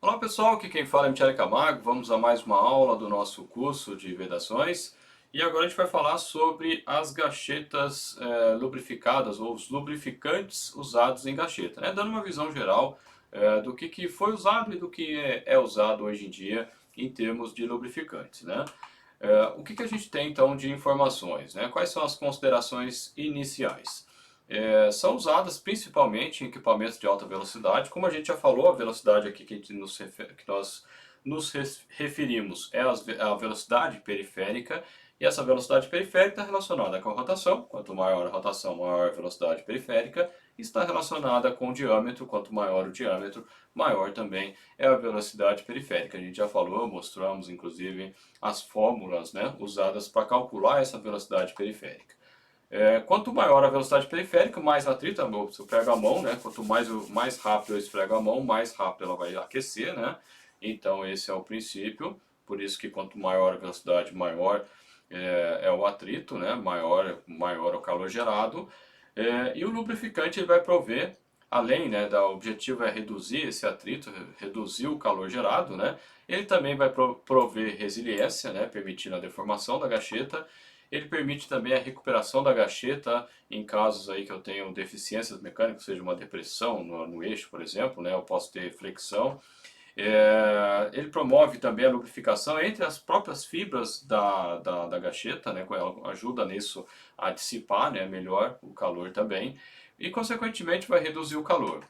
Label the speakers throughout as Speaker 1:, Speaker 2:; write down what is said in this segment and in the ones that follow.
Speaker 1: Olá pessoal, aqui quem fala é Michele Camargo, vamos a mais uma aula do nosso curso de vedações e agora a gente vai falar sobre as gachetas lubrificadas ou os lubrificantes usados em gacheta, né? Dando uma visão geral do que foi usado e do que é usado hoje em dia em termos de lubrificantes, né? O que a gente tem então de informações, né? Quais são as considerações iniciais? São usadas principalmente em equipamentos de alta velocidade. Como a gente já falou, a velocidade aqui que nós nos referimos é a velocidade periférica, e essa velocidade periférica está relacionada com a rotação. Quanto maior a rotação, maior a velocidade periférica. Está relacionada com o diâmetro. Quanto maior o diâmetro, maior também é a velocidade periférica. A gente já falou, mostramos inclusive as fórmulas, né, usadas para calcular essa velocidade periférica. Quanto maior a velocidade periférica, mais atrito, eu prego a mão, né? Quanto mais rápido eu esfrego a mão, mais rápido ela vai aquecer, né? Então esse é o princípio, por isso que quanto maior a velocidade, maior é o atrito, né? Maior é o calor gerado. E o lubrificante ele vai prover, além, né, o objetivo é reduzir esse atrito, reduzir o calor gerado, né? Ele também vai prover resiliência, né? Permitindo a deformação da gacheta. Ele permite também a recuperação da gacheta em casos aí que eu tenho deficiências mecânicas, seja uma depressão no eixo, por exemplo, né? Eu posso ter flexão. Ele promove também a lubrificação entre as próprias fibras da gacheta, né? Ela ajuda nisso a dissipar, né, melhor o calor também e consequentemente vai reduzir o calor.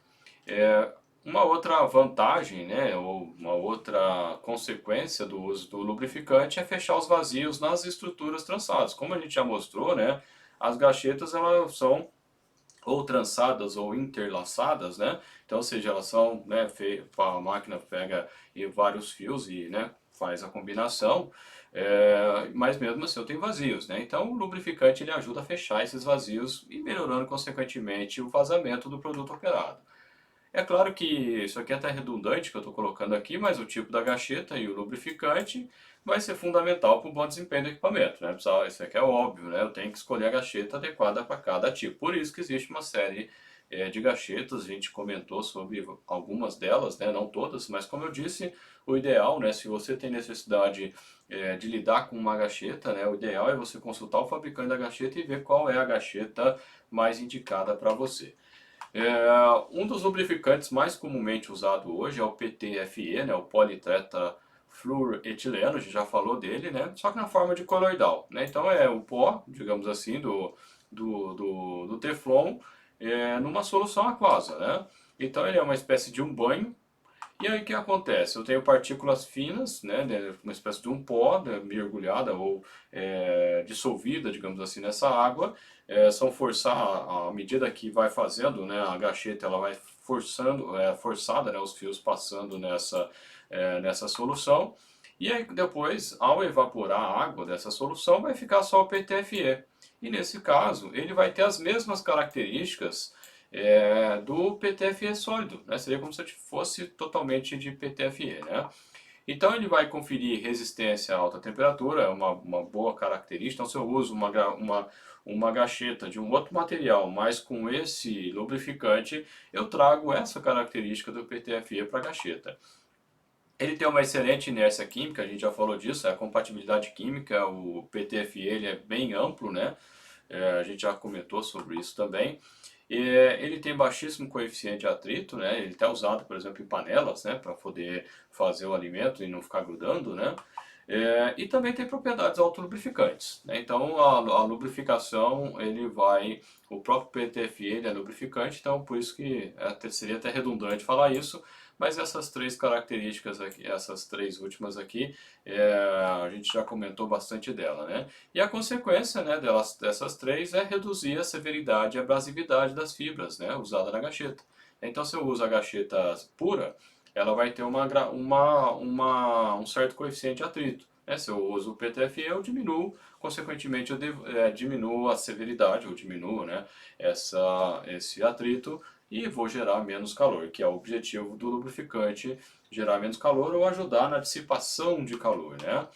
Speaker 1: É, uma outra vantagem, né, ou uma outra consequência do uso do lubrificante é fechar os vazios nas estruturas trançadas. Como a gente já mostrou, né, as gachetas elas são ou trançadas ou interlaçadas, né? Então, ou seja, elas são, né, a máquina pega vários fios e, né, faz a combinação, mas mesmo assim eu tenho vazios, né? Então o lubrificante ele ajuda a fechar esses vazios e melhorando consequentemente o vazamento do produto operado. É claro que isso aqui é até redundante que eu estou colocando aqui, mas o tipo da gacheta e o lubrificante vai ser fundamental para o bom desempenho do equipamento, né, pessoal? Isso aqui é óbvio, né? Eu tenho que escolher a gacheta adequada para cada tipo. Por isso que existe uma série de gachetas, a gente comentou sobre algumas delas, né? Não todas, mas como eu disse, o ideal, né? Se você tem necessidade de lidar com uma gacheta, né? O ideal é você consultar o fabricante da gacheta e ver qual é a gacheta mais indicada para você. Um dos lubrificantes mais comumente usado hoje é o PTFE, né, o politetrafluoretileno, a gente já falou dele, né, só que na forma de coloidal, né, então é o pó, digamos assim, do Teflon numa solução aquosa, né, então ele é uma espécie de um banho. E aí o que acontece? Eu tenho partículas finas, né, uma espécie de um pó, né, mergulhada ou dissolvida, digamos assim, nessa água. São forçar à medida que vai fazendo, né, a gacheta ela vai forçando, forçada, né, os fios passando nessa solução. E aí depois, ao evaporar a água dessa solução, vai ficar só o PTFE. E nesse caso, ele vai ter as mesmas características do PTFE sólido, né? Seria como se fosse totalmente de PTFE, né? Então ele vai conferir resistência a alta temperatura, é uma boa característica. Então se eu uso uma gacheta de um outro material, mas com esse lubrificante, eu trago essa característica do PTFE para a gacheta. Ele tem uma excelente inércia química, a gente já falou disso, a compatibilidade química, o PTFE ele é bem amplo, né? A gente já comentou sobre isso também. Ele tem baixíssimo coeficiente de atrito, né? Ele é usado, por exemplo, em panelas, né? Para poder fazer o alimento e não ficar grudando, né? E também tem propriedades autolubrificantes, né? Então a lubrificação, o próprio PTFE ele é lubrificante, então por isso que seria até redundante falar isso, mas essas três características aqui, essas três últimas aqui, a gente já comentou bastante dela, né? E a consequência, né, dessas três é reduzir a severidade e abrasividade das fibras, né, usada na gacheta. Então se eu uso a gacheta pura, ela vai ter um certo coeficiente de atrito. Né? Se eu uso o PTFE, eu diminuo, consequentemente eu diminuo a severidade, eu diminuo, né, esse atrito e vou gerar menos calor, que é o objetivo do lubrificante, gerar menos calor ou ajudar na dissipação de calor, né?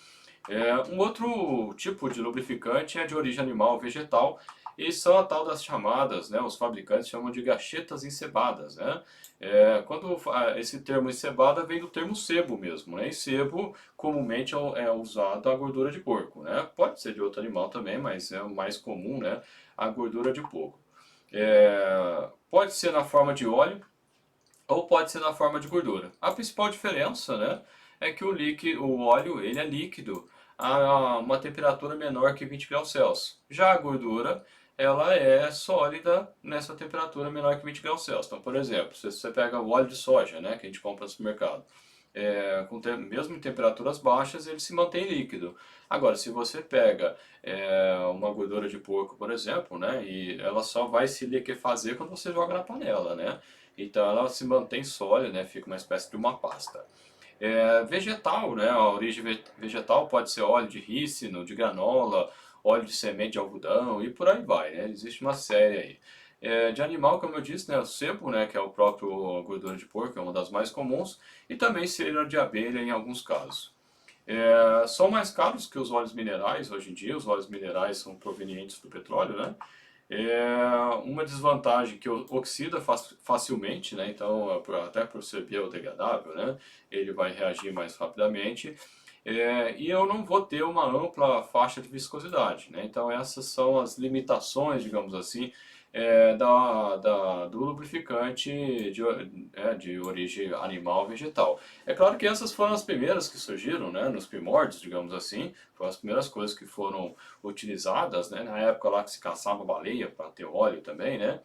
Speaker 1: Um outro tipo de lubrificante é de origem animal ou vegetal. e são a tal das chamadas, né, os fabricantes chamam de gachetas encebadas, né? Esse termo encebada vem do termo sebo mesmo, né? E sebo comumente é usado a gordura de porco, né? Pode ser de outro animal também, mas é o mais comum, né? A gordura de porco. Pode ser na forma de óleo ou pode ser na forma de gordura. A principal diferença, né, é que o óleo ele é líquido a uma temperatura menor que 20 graus Celsius. Já a gordura, ela é sólida nessa temperatura menor que 20 graus Celsius. Então, por exemplo, se você pega o óleo de soja, né, que a gente compra no supermercado, mesmo em temperaturas baixas, ele se mantém líquido. Agora, se você pega uma gordura de porco, por exemplo, né, e ela só vai se liquefazer quando você joga na panela, né? Então ela se mantém sólida, né, fica uma espécie de uma pasta. Vegetal, né, a origem vegetal pode ser óleo de rícino, de granola, óleo de semente de algodão e por aí vai, né? Existe uma série aí. De animal, como eu disse, né, o sebo, né, que é o próprio gordura de porco, é uma das mais comuns, e também cera de abelha em alguns casos. São mais caros que os óleos minerais hoje em dia, os óleos minerais são provenientes do petróleo, né? Uma desvantagem que oxida facilmente, né? Então, até por ser biodegradável, né? Ele vai reagir mais rapidamente. E eu não vou ter uma ampla faixa de viscosidade, né? Então, essas são as limitações, digamos assim, do lubrificante de origem animal vegetal. É claro que essas foram as primeiras que surgiram, né? Nos primórdios, digamos assim, foram as primeiras coisas que foram utilizadas, né? Na época lá que se caçava baleia para ter óleo também, né?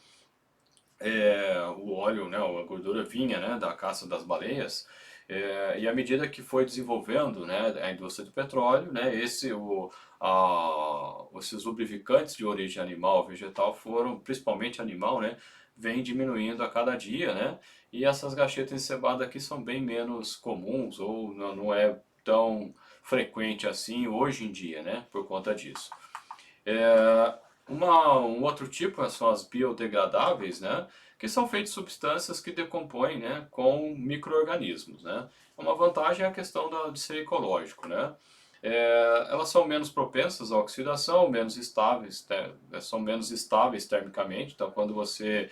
Speaker 1: O óleo, né, a gordura vinha, né, da caça das baleias, e à medida que foi desenvolvendo, né, a indústria do petróleo, né, esses lubrificantes de origem animal, vegetal foram, principalmente animal, né, vem diminuindo a cada dia, né, e essas gachetas encebadas aqui são bem menos comuns ou não é tão frequente assim hoje em dia, né, por conta disso. Um outro tipo são as biodegradáveis, né? Que são feitas de substâncias que decompõem, né, com micro-organismos, né? Uma vantagem é a questão de ser ecológico, né? Elas são menos propensas à oxidação, são menos estáveis termicamente, então quando você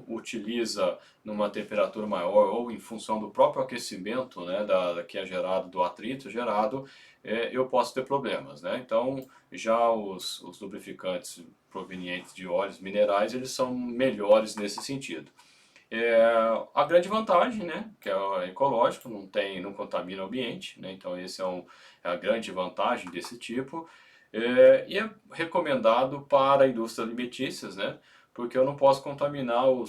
Speaker 1: utiliza numa temperatura maior ou em função do próprio aquecimento, né, que é gerado do atrito gerado, eu posso ter problemas, né? Então já os lubrificantes provenientes de óleos minerais, eles são melhores nesse sentido. A grande vantagem, né, que é o ecológico, não contamina o ambiente, né, então é a grande vantagem desse tipo. E é recomendado para a indústria alimentícias, né, porque eu não posso contaminar o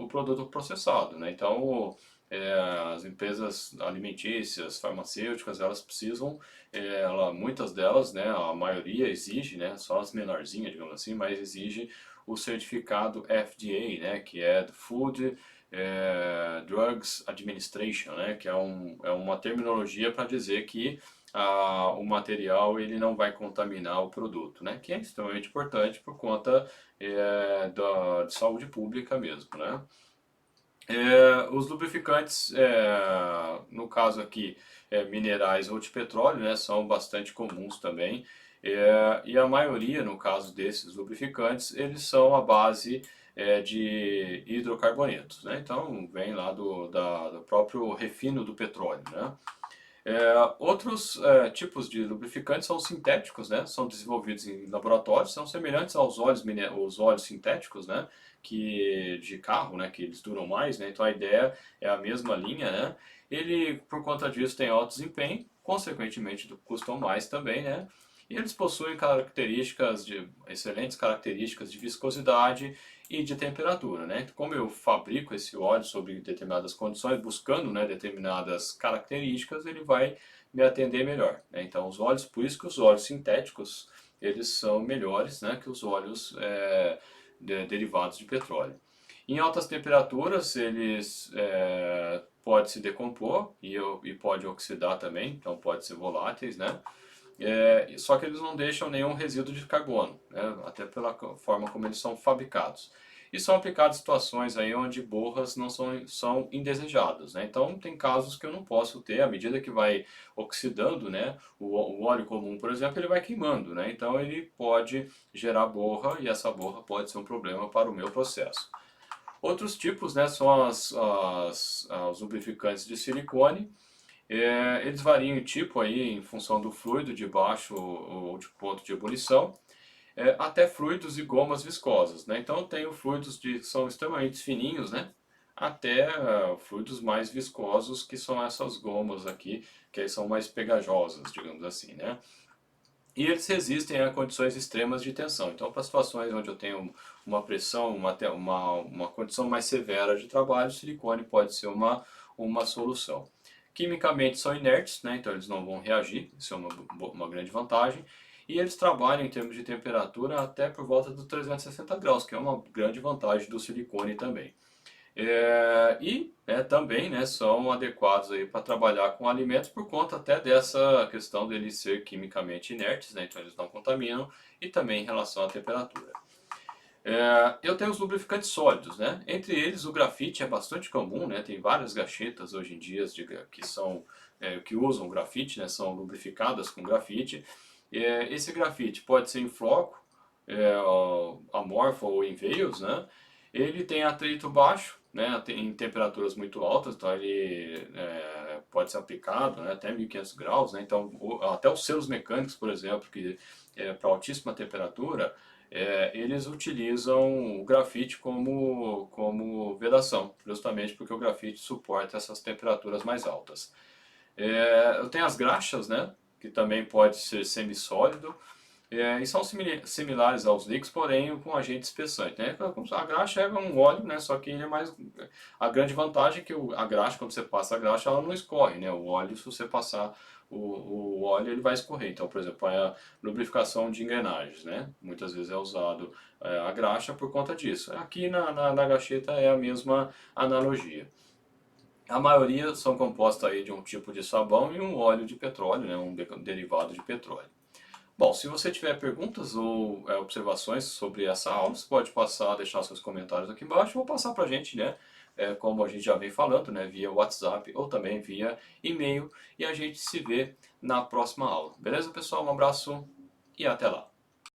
Speaker 1: produto processado, né, então as empresas alimentícias, farmacêuticas, elas precisam, muitas delas, né, a maioria exige, né, só as menorzinhas, digamos assim, mas exige o certificado FDA, né, que é do Food Drugs Administration, né, que é uma terminologia para dizer que o material ele não vai contaminar o produto, né, que é extremamente importante por conta de saúde pública mesmo, né. Os lubrificantes, no caso aqui, minerais ou de petróleo, né, são bastante comuns também. E a maioria, no caso desses lubrificantes, eles são à base de hidrocarbonetos, né? Então, vem lá do próprio refino do petróleo, né? Outros tipos de lubrificantes são sintéticos, né? São desenvolvidos em laboratórios, são semelhantes os óleos sintéticos, né? De carro, né? Que eles duram mais, né? Então a ideia é a mesma linha, né? Ele, por conta disso, tem alto desempenho, consequentemente custam mais também, né? E eles possuem excelentes características de viscosidade e de temperatura, né? Como eu fabrico esse óleo sob determinadas condições, buscando, né, determinadas características, ele vai me atender melhor, né? Então, por isso que os óleos sintéticos, eles são melhores, né, que os óleos derivados de petróleo. Em altas temperaturas, eles podem se decompor e pode oxidar também, então pode ser voláteis, né? Só que eles não deixam nenhum resíduo de carbono, né? Até pela forma como eles são fabricados. e são aplicados em situações aí onde borras não são indesejadas, né? Então tem casos que eu não posso ter, à medida que vai oxidando, né, o óleo comum, por exemplo, ele vai queimando, né? Então ele pode gerar borra e essa borra pode ser um problema para o meu processo. Outros tipos, né, são os lubrificantes de silicone. Eles variam em tipo aí em função do fluido de baixo ou de ponto de ebulição, até fluidos e gomas viscosas, né? Então tem fluidos que são extremamente fininhos, né? Até fluidos mais viscosos, que são essas gomas aqui, que aí são mais pegajosas, digamos assim, né? E eles resistem a condições extremas de tensão. Então, para situações onde eu tenho uma pressão, uma condição mais severa de trabalho, o silicone pode ser uma solução. Quimicamente são inertes, né? Então eles não vão reagir, isso é uma grande vantagem. E eles trabalham em termos de temperatura até por volta dos 360 graus, que é uma grande vantagem do silicone também. Também, né, são adequados para trabalhar com alimentos por conta até dessa questão deles ser quimicamente inertes, né, então eles não contaminam, e também em relação à temperatura. Eu tenho os lubrificantes sólidos, né? Entre eles o grafite é bastante comum, né? Tem várias gachetas hoje em dia que usam grafite, né? São lubrificadas com grafite. Esse grafite pode ser em floco, amorfo ou em veios, né? Ele tem atrito baixo, né? Em temperaturas muito altas, então ele pode ser aplicado, né? Até 1500 graus, né? Então até os selos mecânicos, por exemplo, que para altíssima temperatura, eles utilizam o grafite como vedação, justamente porque o grafite suporta essas temperaturas mais altas. Eu tenho as graxas, né, que também pode ser semissólido, e são similares aos líquidos, porém com agente espessante, né? A graxa é um óleo, né? Só que ele é mais... A grande vantagem é que a graxa, quando você passa a graxa, ela não escorre, né? O óleo, se você passar o óleo, ele vai escorrer. Então, por exemplo, a lubrificação de engrenagens, né? Muitas vezes é usado a graxa por conta disso. Aqui na gacheta é a mesma analogia. A maioria são compostas aí de um tipo de sabão e um óleo de petróleo, né? Um derivado de petróleo. Bom, se você tiver perguntas ou observações sobre essa aula, você pode deixar seus comentários aqui embaixo ou passar para a gente, né? Como a gente já vem falando, né? Via WhatsApp ou também via e-mail. E a gente se vê na próxima aula. Beleza, pessoal? Um abraço e até lá.